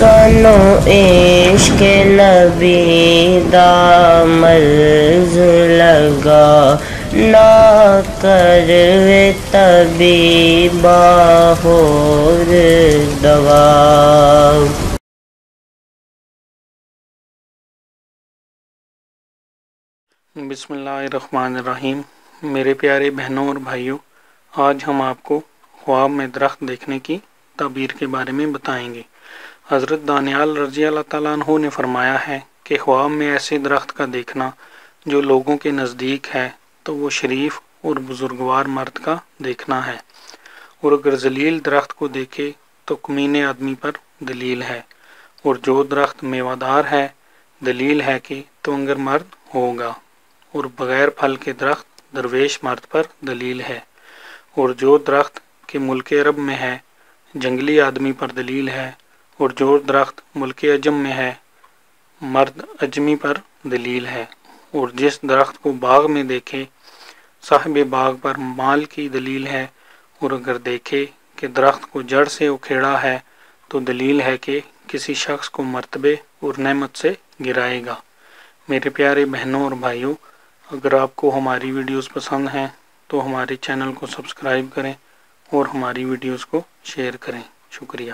سانو عشق نبی دا مرض لگا، نہ کروے طبیبا ہور دوا۔ بسم اللہ الرحمن الرحیم۔ میرے پیارے بہنوں اور بھائیوں، آج ہم آپ کو خواب میں درخت دیکھنے کی تعبیر کے بارے میں بتائیں گے۔ حضرت دانیال رضی اللہ تعالیٰ عنہ نے فرمایا ہے کہ خواب میں ایسے درخت کا دیکھنا جو لوگوں کے نزدیک ہے تو وہ شریف اور بزرگوار مرد کا دیکھنا ہے، اور اگر ذلیل درخت کو دیکھے تو کمینے آدمی پر دلیل ہے، اور جو درخت میوہ دار ہے دلیل ہے کہ توانگر مرد ہوگا، اور بغیر پھل کے درخت درویش مرد پر دلیل ہے، اور جو درخت کے ملک عرب میں ہے جنگلی آدمی پر دلیل ہے، اور جو درخت ملک عجم میں ہے مرد اجمی پر دلیل ہے، اور جس درخت کو باغ میں دیکھے صاحب باغ پر مال کی دلیل ہے، اور اگر دیکھے کہ درخت کو جڑ سے اکھیڑا ہے تو دلیل ہے کہ کسی شخص کو مرتبے اور نعمت سے گرائے گا۔ میرے پیارے بہنوں اور بھائیوں، اگر آپ کو ہماری ویڈیوز پسند ہیں تو ہمارے چینل کو سبسکرائب کریں اور ہماری ویڈیوز کو شیئر کریں۔ شکریہ۔